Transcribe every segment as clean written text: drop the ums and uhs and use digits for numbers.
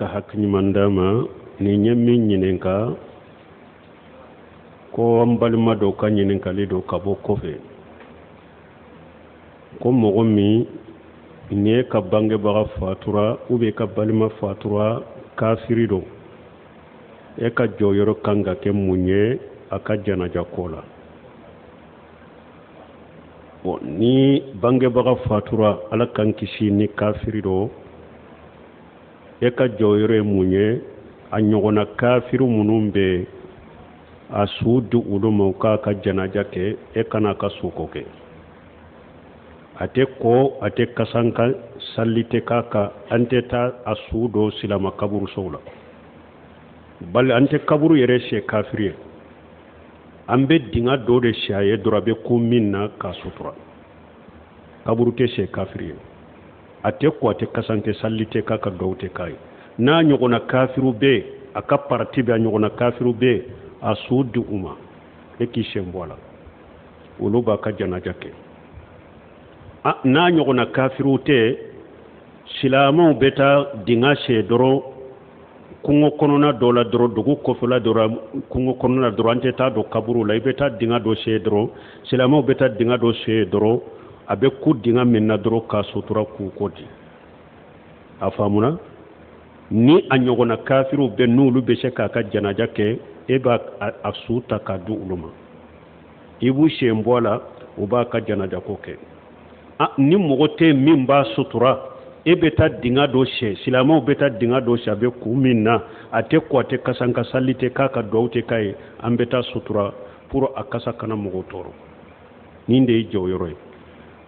ka hakkiñimandama ni ñemmi ñininka ko an balima do ka ñininkali do ka bo kofe ko mogo min ni ka bangebaga fatura ube ka balima fatura kafiri do e ka jɔyɔrɔ kan ka kɛ mun ye a ka janaja ko la bon ni bangebaga fatura ala kan kisi ni kafiri do e ka jɔyɔrɔ ye mun ye a ɲɔgɔnna kafiru minnu bɛ a su di olu ma u k'a ka janaja kɛ e kana ka suko kɛ a tɛ ko a tɛ kasan ka sali tɛ k'a kan an tɛ taa a su do silama kaburusow la bali an tɛ kaburu yɛrɛ siyɛ kafiri ye an bɛ dingɛ dɔ de siyɛ a ye dɔrɔn a bɛ ko min na k'a sutura kaburu tɛ siyɛ kafiri ye a tɛ ko a tɛ kasan tɛ sali tɛ k'a ka dɔw tɛ k'a ye n'a ɲɔgɔnna kafiru bɛ yen a ka parti bɛ a ɲɔgɔnna kafiru bɛ yen a su di u ma e k'i sen bɔ a la olu b'a ka janaja kɛ n'a ɲɔgɔnna kafiru tɛ silamɛw bɛ taa dingɛ siyɛ dɔrɔn kungo kɔnɔna dɔ la dɔrɔn dugu kɔfɛla dɔrɔn kungo kɔnɔna dɔrɔn an tɛ taa don kaburu la i bɛ taa dingɛ dɔ siyɛ dɔrɔn silamɛw bɛ taa dingɛ dɔ siyɛ dɔrɔn a bɛ ku dingɛ min na dɔrɔn k'a sutura k'u kɔ di a faamuna ni a ɲɔgɔnna kafiru bɛ n'olu bɛ se k'a ka janaja kɛ e b'a a su ta k'a di olu ma i b'u sen bɔ a la u b'a ka janaja ko kɛ ni mɔgɔ tɛ min b'a sutura e bɛ taa dingɛ dɔ siyɛ silamɛw bɛ taa dingɛ dɔ siyɛ a bɛ kun min na a tɛ ko a tɛ kasan ka sali tɛ k'a ka duwawu tɛ k'a ye an bɛ taa sutura pour a kasa kana mɔgɔw tɔɔrɔ nin de ye jɔyɔrɔ ye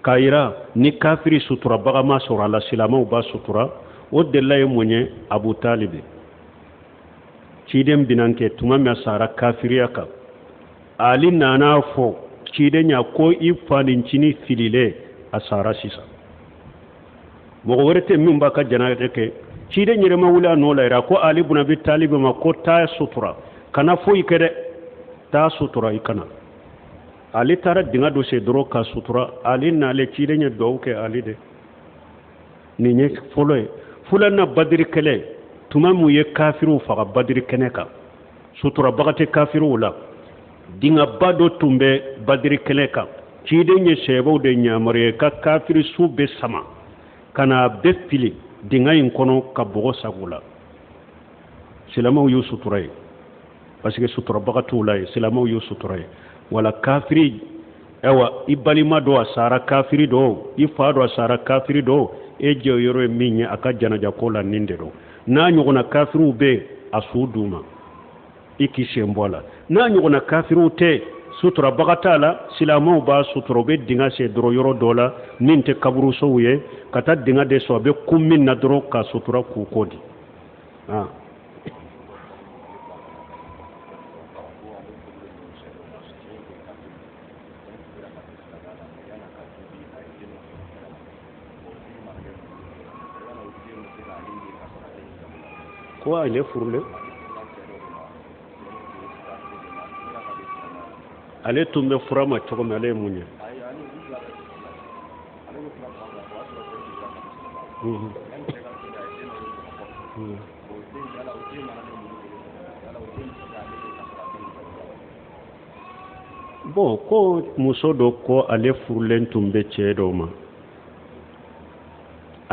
k'a yira ni kafiri suturabaga ma sɔrɔ a la silamɛw b'a sutura o delila ye mun ye Abu Talibi ciden binan kɛ tuma min a sara kafiriya kan Ali nana fɔ ciden ya ko i fanincini filile a sara sisan mɔgɔ wɛrɛ tɛ min b'a ka janaja kɛ ciden yɛrɛ ma wuli a nɔ la yɛrɛ ko Ali ibn Abi Talib ma ko taa sutura kana foyi kɛ dɛ taa sutura i kana Ali taara dingɛ dɔ sen dɔrɔn ka sutura Ali nale ciden ye duwawu kɛ Ali de nin ye fɔlɔ ye filanan Badiri kɛlɛ tuma min ye kafiriw faga Badiri kɛnɛ kan suturabaga tɛ kafiriw la dingɛba dɔ tun bɛ Badiri kɛlɛ kan ciden ye sɛbɛw de yamaruya ka kafiri su bɛ sama ka na bɛɛ fili dingɛ in kɔnɔ ka bɔgɔ sago la silamɛw y'u sutura ye parce que suturabaga t'u la ye silamɛw y'u sutura ye wala kafiri ayiwa i balima dɔ a sara kafiri dɔ i fa dɔ a sara kafiri dɔ e jɔyɔrɔ ye min ye a ka janaja ko la nin de don n'a ɲɔgɔnna kafiriw bɛ a su d'u ma i k'i sen bɔ a la n'a ɲɔgɔnna kafiriw tɛ suturabaga t'a la silamɛw b'a sutura u bɛ dingɛ sen dɔrɔn yɔrɔ dɔ la min tɛ kaburusow ye ka taa dingɛ de sɔrɔ a bɛ kun min na dɔrɔn ka sutura k'u kɔ di ko ale furulen ale tun bɛ fura ma cogo min ale ye mun ye bon ko muso dɔ ko ale furulen tun bɛ cɛ dɔw ma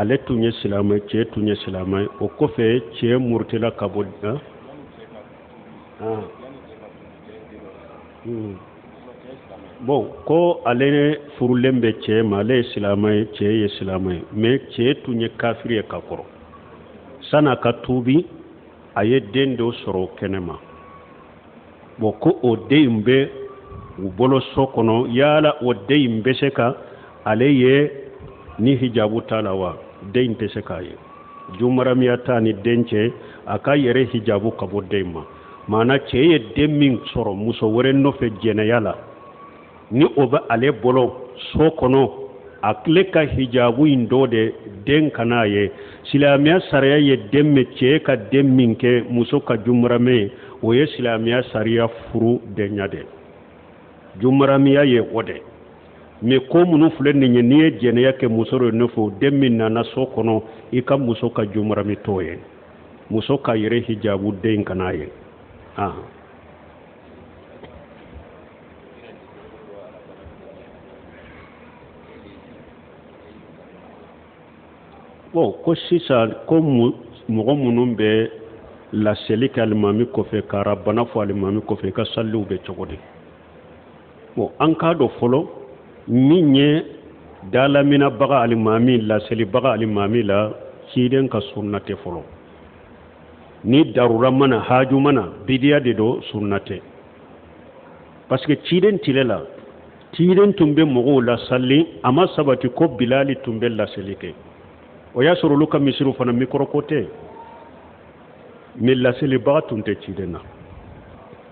ale tun ye silamɛ cɛ tun ye silamɛ o kɔfɛ cɛ murutila ka bɔ bon ko ale furulen bɛ cɛ ma ale ye silamɛ ye cɛ ye silamɛ ye mais cɛ tun ye kafiri ye ka kɔrɔ san'a ka tuubi a ye den dɔ sɔrɔ kɛnɛma bon ko o den in bɛ u bolo so kɔnɔ yala o den in bɛ se ka ale ye ni hijabu t'a la wa den tɛ se k'a ye jumaramiya t'a ni den cɛ a ka yɛrɛ hijabu ka bɔ den ma maana cɛ ye den min sɔrɔ muso wɛrɛ nɔfɛ jɛnɛya la ni o bɛ ale bolo so kɔnɔ a tile ka hijabu in dɔ de den kana ye silamɛya sariya ye den min cɛ ka den min kɛ muso ka jumarame o ye silamɛya sariya furu denya de jumaramiya ye o de mais ko minnu filɛ nin ye n'i ye jɛnɛya kɛ muso dɔ nɔfɛ o den min nana so kɔnɔ i ka muso ka jumarami t'o ye muso ka yɛrɛ hijabu den kana ye bon ko sisan ko mɔgɔ minnu bɛ laseli kɛ alimami kɔfɛ ka rabbana fɔ alimami kɔfɛ i ka saliw bɛ cogo di bon an k'a dɔn fɔlɔ min ye dalaminabaga alimami laselibaga alimami la ciden ka sunna tɛ fɔlɔ ni darura mana haju mana bidiya de do sunna tɛ parce que ciden tile la ciden tun bɛ mɔgɔw lasali a ma sabati ko bilali tun bɛ laseli kɛ o y'a sɔrɔ olu ka misiriw fana mikɔrɔ ko tɛ mais laselibaga tun tɛ ciden na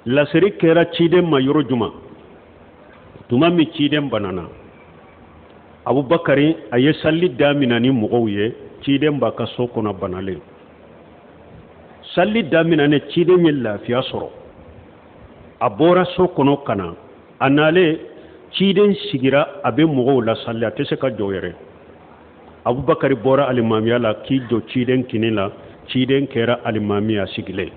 laseli kɛra ciden ma yɔrɔ juma tuma min ciden banana abubakari a ye sali damina ni mɔgɔw ye ciden b'a ka so kɔnɔ banalen sali damina ne ciden ye lafiya sɔrɔ a bɔra so kɔnɔ ka na a nalen ciden sigira a bɛ mɔgɔw lasali a tɛ se ka jɔ yɛrɛ abubakari bɔra alimamiya la k'i jɔ ciden kini la ciden kɛra alimamiya sigilen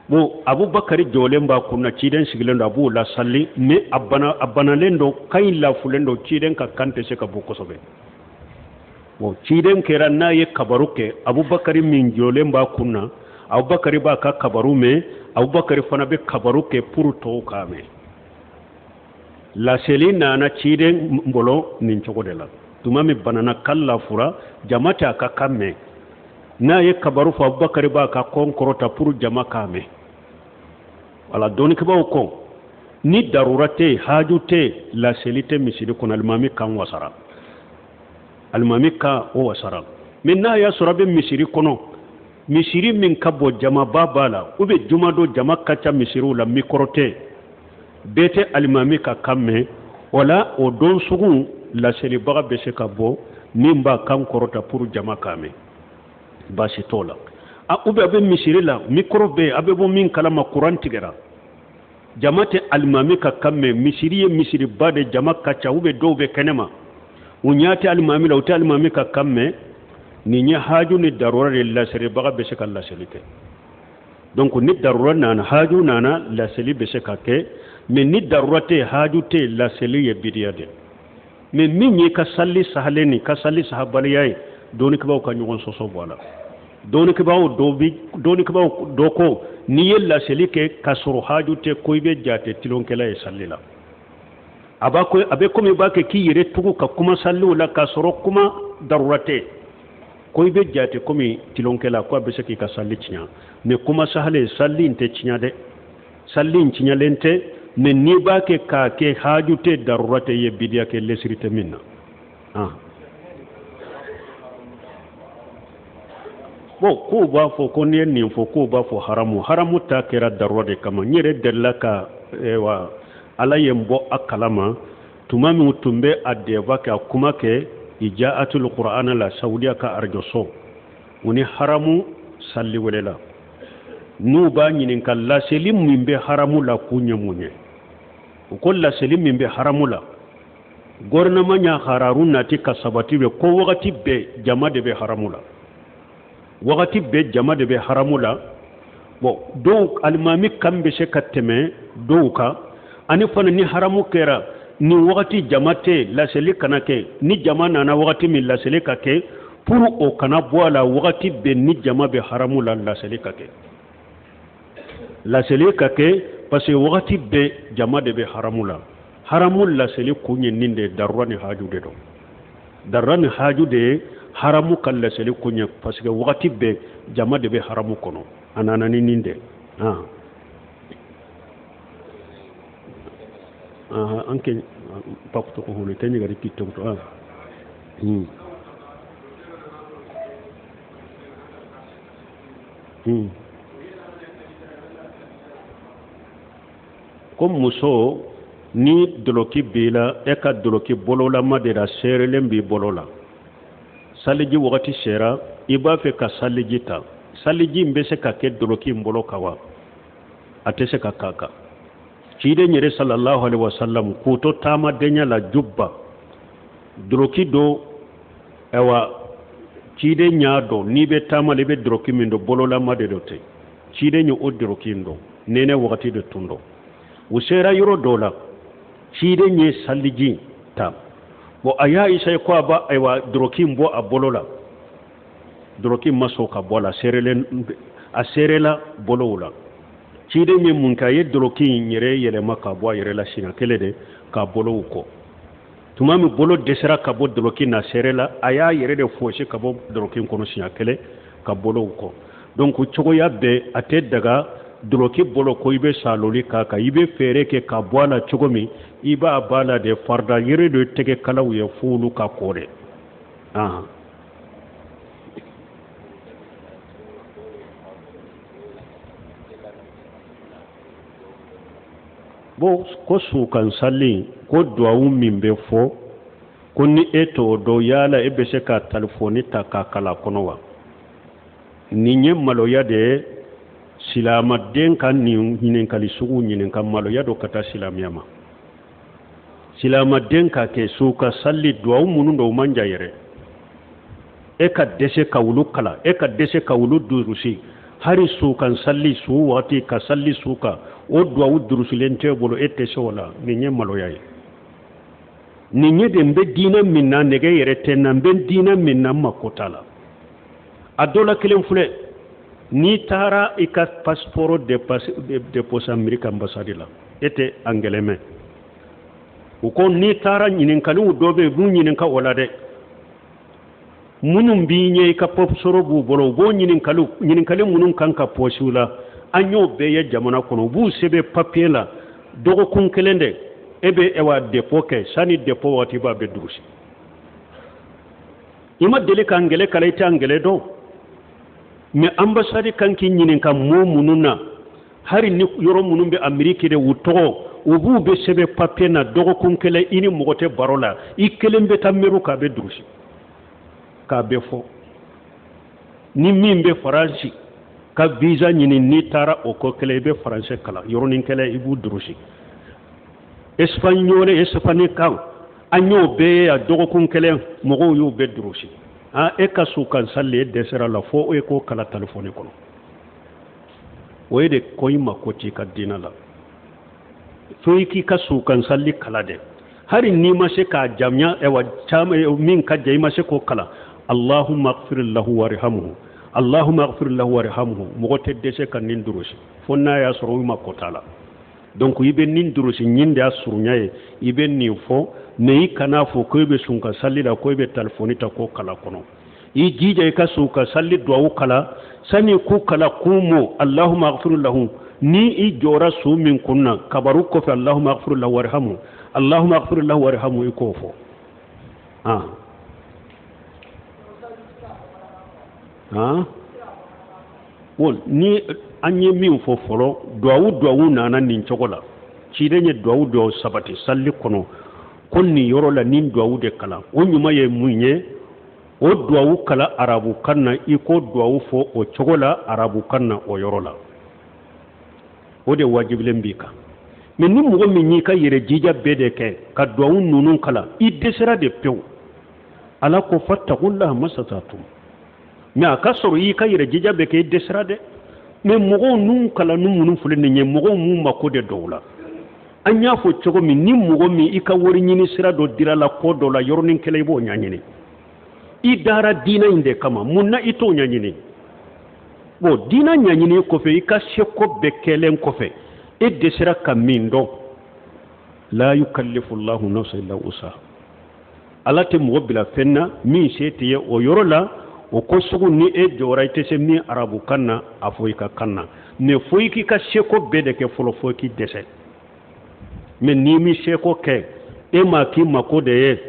bon abubakari jɔlen b'a kunna ciden sigilen do a b'o lasali mais a banalen do kan lafulen do ciden ka kan tɛ se ka bɔ kosɛbɛ bon ciden kɛra n'a ye kabaru kɛ abubakari min jɔlen b'a kunna abubakari b'a ka kabaru mɛn abubakari fana bɛ kabaru kɛ pour tɔw k'a mɛn laseli nana ciden bolo nin cogo de la tuma min banana kan lafura jama tɛ a ka kan mɛn n'a ye kabaru fɔ abubakari b'a ka kɔn kɔrɔta pour jama k'a mɛn wala dɔnnikɛbaw ko ni darura tɛ haju tɛ laseli tɛ misiri kɔnɔ alimami kan wasara alimami kan o wasara mais n'a y'a sɔrɔ a bɛ misiri kɔnɔ misiri min ka bɔ jamaba b'a la ou bien juma do jama ka ca misiriw la mikɔrɔ tɛ bɛɛ tɛ alimami ka kan mɛn wala o don sugu laselibaga bɛ se ka bɔ min b'a kan kɔrɔta pour jama k'a mɛn baasi t'o la ou bien a bɛ misiri la mikɔrɔ bɛ yen a bɛ bɔ min kalama kuran tigɛra jama tɛ alimami ka kan mɛn misiri ye misiriba de jama ka ca ou bien dɔw bɛ kɛnɛma u ɲa tɛ alimami la u tɛ alimami ka kan mɛn nin ye haju ni darura de laselibaga bɛ se ka laseli kɛ donc ni darura nana haju nana laseli bɛ se ka kɛ mais ni darura tɛ haju tɛ laseli ye bidiya de mais min ye ka sali sahalen ni ka sali sahabaliya ye dɔnnikɛbaw ka ɲɔgɔn sɔsɔ bɔ a la dɔnnikɛbaw dɔ ko n'i ye laseli kɛ ka sɔrɔ haju tɛ ko i bɛ jate tilonkɛla ye sali la a bɛ komi i b'a kɛ k'i yɛrɛ tugu ka kuma saliw la ka sɔrɔ kuma darura tɛ ko i bɛ jate komi tilonkɛla ko a bɛ se k'i ka sali tiɲɛ mais kuma sahalen sali in tɛ tiɲɛ dɛ sali in tiɲɛlen tɛ mais n'i b'a kɛ k'a kɛ haju tɛ darura tɛ i ye bidiya kɛ lesiri tɛ min na bon k'u b'a fɔ ko n'i ye nin fɔ k'u b'a fɔ haramu ta kɛra darura de kama n yɛrɛ delila ka ala ye n bɔ a kalama tuma min tun bɛ a dɛba kɛ a kuma kɛ ijaatul qur'ana la saudiya ka arjoso u ni haramu salli welela n'u b'a ɲininka laseli min bɛ haramu la k'u ɲɛ mun ye u ko laseli min bɛ haramu la gouvernement ɲa hararu nati ka sabati bɛ ko wagati bɛɛ jama de bɛ haramu la wagati bɛɛ jama de bɛ haramu la bon dɔw alimami kan bɛ se ka tɛmɛ dɔw kan ani fana ni haramu kɛra ni wagati jama tɛ laseli kana kɛ ni jama nana wagati min laseli ka kɛ pour o kana bɔ a la wagati bɛɛ ni jama bɛ haramu la laseli ka kɛ laseli ka kɛ parce que wagati bɛɛ jama de bɛ haramu la haramu laseli kun ye nin de ye darura ni haju de don darura ni haju de ye haramu ka laseli kun ye parce que wagati bɛɛ jama de bɛ haramu kɔnɔ a nana ni nin de anke pakto ko hulu tanya gari kitto to comme muso ni doloki bila e ka doloki bolola madera serelen bi bolola saliji wakati sera i b'a fɛ ka saliji ta saliji in bɛ se ka kɛ doloki in bolo kan wa a tɛ se ka k'a kan ciden yɛrɛ sallallahu alaihi wasallam k'u to taamadenya la jubba doloki do cide ñaado ni be tamale be droki min do bolola made do te cide ñu o droki ndo nene wakati de tundo usera yoro dola cide ñe salliji ta bo aya isa ko aba aywa droki mbo a bolola droki maso ka bola serelen a serela bolowula cide ñe mun ka ye droki ñere yele maka bo yere la sina kele de ka bolowu ko tumami bolo desera ka bo droki na serela aya yere de fosi ka bo droki kono sina kele ka bolowu ko donc cogo ya be ate daga droki bolo ko ibe saloli ka ibe fere ke ka boala cogo mi iba bala de farda yere de tege kalaw ye fulu ka kore bo ko sukan salli ko duwawu min be fo ko ni eto do yala ebe se ka telefoni ta ka kala kono wa ni nye maloya de silama den kan ni hinin kali sugu nyinin kan maloya do kata silamiyama silama den ka ke suka salli duwawu munu do manja yere e ka dese ka wulu kala e ka dese ka wulu durusi hari sukan salli su wati ka salli suka o duwawu durusilente bolo ete sola ni nye maloya ye ni nye de mbe dina minna nege yere tenna mbe dina minna makotala adola kelen fule ni tara ika passeport depose America ambassade la ete angeleme uko ni tara nyininkali udobe bu nyininka wala de munum binye ika popsoro bu bolo bo nyininkali munum kanka posula anyo beye jamana kono bu sebe papier la dogo kunkelende ebe ewa depoke sani depo wati ba be durusi ima dele ka angele kala ita angele do me ambassade kanki nyinin kam mo mununa hari ni yoro munumbe Amerika de wuto ubu be sebe papier na dogo kunkele ini mogote barola ikelembe tameru ka be durusi ka be fo ni mimbe faransi ka visa nyini ni tara o ko kele be français kala yoro nin kele ibu durusi espagnol kan anyo be ya dogo kun kele mogo yu be durusi e ka su kan salle desera la fo e ko kala telephone kono wede koyma ko ti ka dinala foyiki ka su kan salli kala de hari ni ma se ka jamnya e wa chama min ka jey ma se ko kala allahumma ighfir lahu warhamhu allahumma ighfir lahu warhamhu mo te dese kan nin durusi fonna ya soro ma ko tala donc yibe nin durusi nyinde asurunyaye yibe ni fo ne kana fo ko be sunka salli da ko be telefoni ta ko kala kono i jije ka suka salli do kala sani ku kala kumo allahumma ighfir lahu ni i jora su min kunna kabaru ko fi allahumma ighfir lahu warhamhu allahumma ighfir lahu warhamhu iko fo wol ni anye min fo folo duawu nana nin chogola cidenye duawu do sabati salli kono konni yoro la nin duawu de kala o nyuma ye munye o duawu kala arabu kanna iko duawu fo o chogola arabu kanna o yoro la o de wajible mbika men ni mugo min yi ka yere jija bede ke ka duawu nunun kala idesera de pew ala ko fattaqullaha masatatum me aka soro yi ka yere jija be ke idesera de me mogo nun kala nun munun fule ne mogo mun mako de dowla anya fo chogo mi ni mogo mi ika wori nyini sira do dira la ko do la yornin kele bo nyanyini idara dina inde kama munna ito nyanyini bo dina nyanyini ko fe ika sheko bekelen ko fe e desira kamindo la yukallifu Allah nafsan illa wusa alate mo bila fenna mi sete o yorola o ko sugu ni e joraite se mi arabu kanna afoika kanna ne foiki ka sheko bede ke folo foiki dese men ni mi sheko ke e ma ki mako de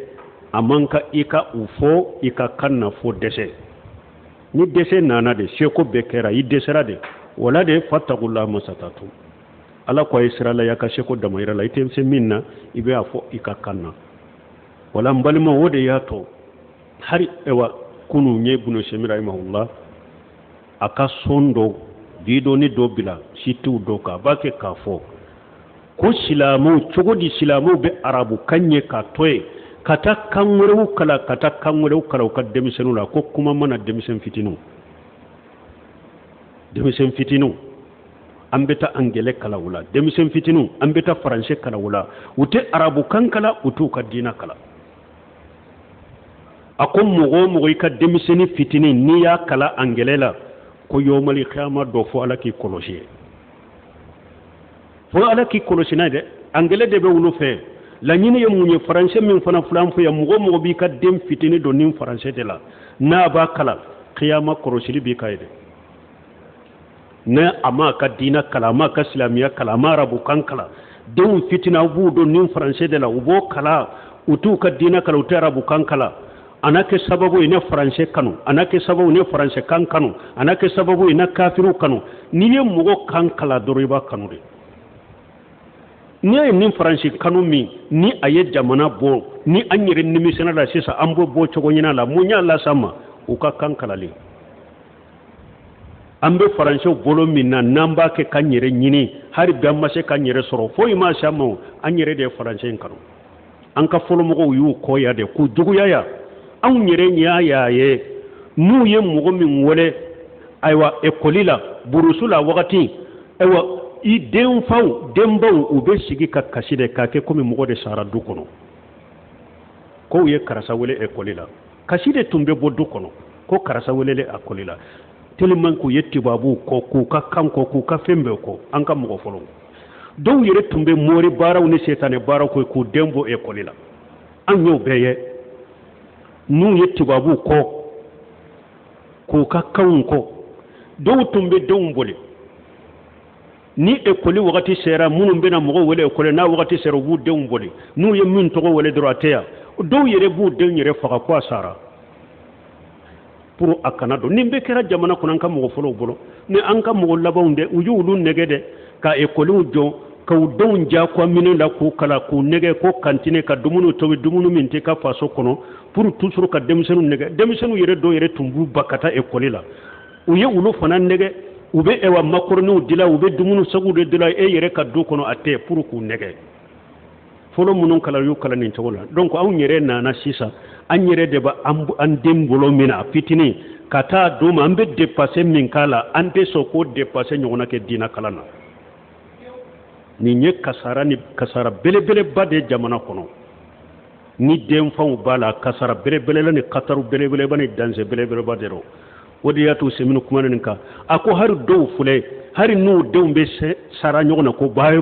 amanka ika ufo ika kanna fo dese ni dese nana de sheko bekera i desera de wala de fattaqullaha masatatu ala ko israila ya ka sheko da mayra la item se minna ibe afo ika kanna wala mbalima wode ya to hari ewa kunu nye bunu shemira imahullah aka sondo dido ni do bila situ do ka bake ka fo ko silamu chogodi silamu be arabu kanye ka toy kata kangurew kala ka demisenu la ko kuma mana demisen fitinu ambeta angele kala wula demisen fitinu ambeta français kala wula ute arabu kan kala utu ka dina kala akom mogo ka demiseni fitini ni ya kala angele la ko yomali khama do fo ala ki kolosi na de angele de be wulu fe la ñine ye muñe français min fana fulan fu ya mogo bi ka dem fitini do nin français de la na ba kala khiyama korosili bi kayde na ama ka dina kala ma ka islamiya kala ma rabu kan kala dem fitina bu do nin français de la ubo kala utu ka dina kala utu rabu kan kala anake sababu ina français kanu anake sababu ina français kan kanu anake sababu ina kafiru kanu ni ye mogo kan kala doriba kanu de ni ay nin français kanu mi ni aye jamana bo ni anyere nimisena la sisa ambo bo chogo nyina la munya la sama uka kan kala li ambe français bolo minna namba ke kanyere nyini hari bamma se kanyere soro fo ima sama anyere de français kanu anka folo mogo yu ko ya de ku dugu ya an nyere nya ya ye nu ye mogo min wole aywa ekolila burusula wakati aywa i den faw denbaw u be sigi ka kaside ka ke komi mogo de sara du kono ko ye karasa wele ekoli la kaside tumbe bo du kono ko karasa wele le akoli la tellement ko yetti babu ko ku ka kanko ku ka fembe ko an ka mogo folo dow yere tumbe mori baraw ne setane baraw ko ku dembo ekoli la an yo beye nu yetti babu ko ku ka kanko dow tumbe dow mbole ni ekoli wakati sera munun bena mogo wele ekoli na wakati sera bu denw boli nu ye min togo wele droiteya dow yere bu den yere faga ko asara pour akana do nimbe kera jamana kunan ka mogo folo bolo ni an ka mogo labawnde uju ulu nege de ka ekoli ujo ka udon ja ko minen la ku kala ku nege ko kantine ka dumunu to dumunu min te ka faso kono pour toujours ka demsenu nege demsenu yere do yere tumbu bakata ekoli la uye ulu fanan nege ube ewa makornu dila ube dumunu sagude dila e yere ka du kono ate pour ku nege folo munun kala yu kala nin tawola donc aw nyere nana sisa an yere de ba an dembolo mina fitini kata do ma ambe dépasser min kala ante so ko dépasser nyona ke dina kala na ni nye kasara bele bade jamana kono ni dem faw bala kasara bele la ni qataru bele bani danse bele badero wodi yatu seminu kuma ninka ako har do fule har nu be sara nyona ko bay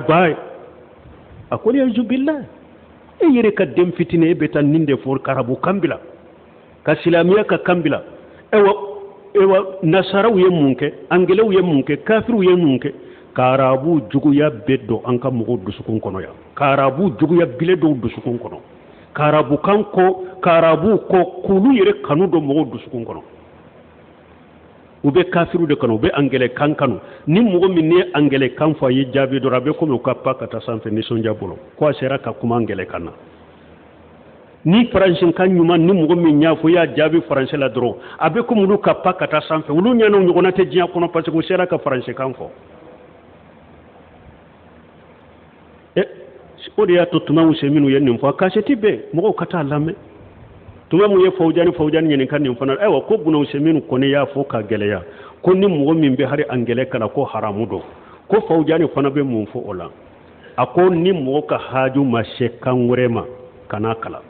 ako ya jubillah e yere ka dem fitine betan ninde for karabu kambila ka silamiya ka kambila ewa nasara uye munke angele uye munke kafiru uye munke karabu jugu ya beddo anka mugo dusukun kono ya karabu jugu ya bile do dusukun kono karabu ko kulu yere kanu do mugo dusukun kono ube kafiru de kanu ube angele kan kanu ni mugo minne angele kan fa yi jabi do rabe ko ka pakata sanfe ni sonja bolo ko sera ka kuma angele kana ni français kan nyuma ni mugo min nya fo ya jabi français la dro abe ko mulu ka pakata sanfe ulu nya no ngona te jiya kono parce que sera ka français kan fo odi ya to tuma museminu yennim fo ka seti be mugo kata lame tuma mu ye fawjani nyen kan nim fana aywa ko buna museminu ko ne ya fo ka geleya ko ni mugo min be hari angele kala ko haramu do ko fawjani fana be mun fo ola ako ni mugo ka haju ma shekan wurema kana kala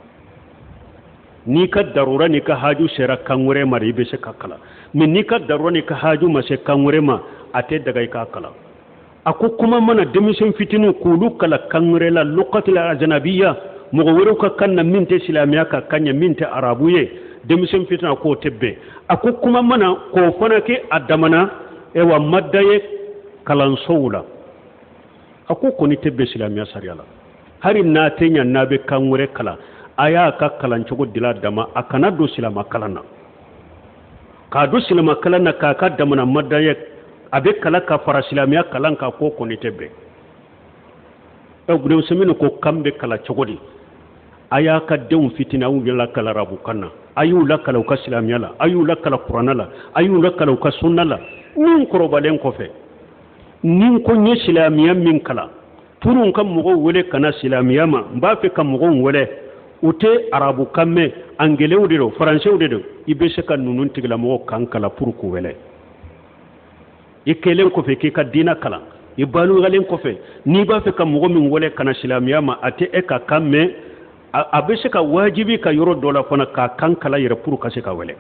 ni ka darura ni ka haju shera kan wurema ribe se kala min ni ka darura ni ka haju ma shekan wurema ate daga ka kala ako kuma mana demission fitinu kulu kala kangrela luqatil ajnabiyya mugo wero ka kanna minte islamiya ka kanya minte arabuye demission fitina ko tebbe ako kuma mana ko fana ke adamana ewa maddaye kalan sowla ako ko ni tebbe islamiya sariyala hari na tenya nabe kangure kala aya ka kalan cogo dila dama akana do silama kalana ka do silama kalana ka ka damana maddaye abe kala ka fara silamiya kalan ka ko ni tebbe e gude semino ko kambe kala cogodi aya ka dew fitina wu la kala rabu kanna ayu la kala ka silamiya la ayu la kala qur'ana la ayu la kala ka sunna la nin ko robalen ko fe nin ko nye silamiya min kala turun kam mo wole kana silamiya ma ba fe kam mo wole ute arabu kamme angele udiro français udiro ibe se ka nunun tigla mo kan kala pour ku wele ikelen ko fe ke ka dina kala ibalu galen ko fe ni ba fe ka mo min wole kana silamiya ma ate e ka kamme abe se ka wajibi ka yoro dola fana ka kan kala yere pour ka se ka wele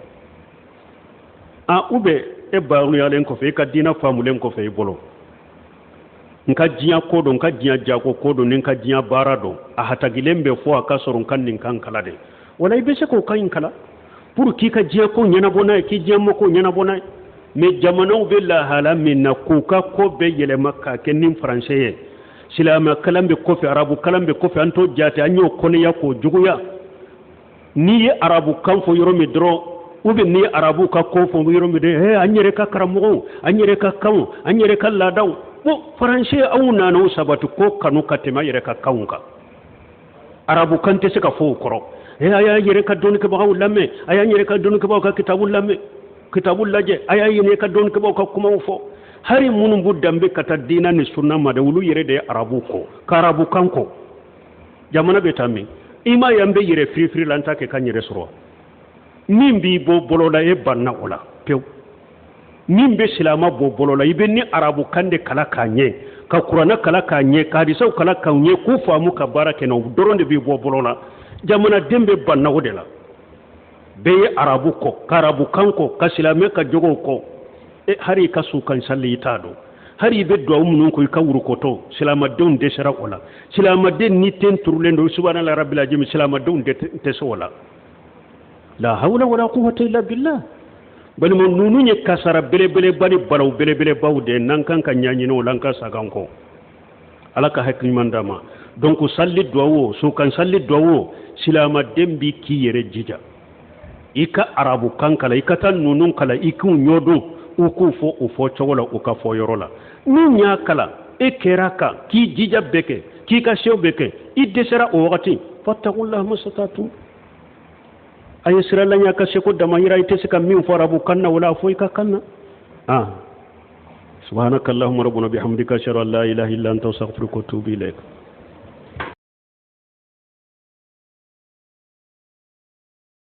a ube e baru yalen ko fe ka dina famulen ko fe bolo nka jiya kodo nka jiya jago kodo nka jiya barado a hatagilembe fo aka sorun kan nin kan kala de wala ibe se ko kan kala pour ki ka jiya ko nyana bona ki jiya mo ko nyana bona me jamano be la hala minna ko ka ko be yele makka kenin français silama kalambe ko fe arabu kalambe ko fe anto jate anyo ko ne ya ko juguya ni arabu kan fo yoro mi dro ube ni arabu ka ko fo yoro mi de he anyere ka karamo anyere ka kan anyere ka ladaw bo français au nano sabatu ko kanu katema yere ka kaunka arabu kante se ka fo koro aya yere ka don ke ba lamme aya yere ka don ke ba ka kitabul lamme kitabul laje aya yere ka don ke ba ka kuma fo hari munum buddambe kata dina ni sunna ma da wulu yere de arabu ko karabu kanko jamana betami ima yambe yere free lanta ke kanyere suro nimbi bo bolola e banna ola pew min be silama bo bolola ibe ni arabu kande kala kanye ka qur'ana kala kanye ka hadisa kala kanye ku famu ka barake no doronde be bo bolola jamana dembe banna wodela be arabu ko karabu kanko ka silame ka jogo ko e hari ka su kan salli tado hari be do mun ko ka wuru ko to silama don de shara wala silama den ni ten turlendo subhanallahi rabbil alamin silama don de te sola la hawla wala quwwata illa billah bani mo nunu nye kasara bele bani balaw bele bawde nan kan kan nyanyi no lanka saganko alaka hakki mandama donc salli dowo so kan salli dowo silama dembi ki yere jija ika arabu kankala ika tan nunun kala iku nyodo uku fo ufo chogola uka fo yorola nunya kala e keraka ki jija beke ki ka shew beke idesera o wakati fattaqullaha masatatu ay sira la nya ka se ko dama hira ite se kam min fo arabu kanna wala fo ka kanna subhanakallahumma rabbuna bihamdika ashhadu an la ilaha illa anta astaghfiruka wa atubu ilaik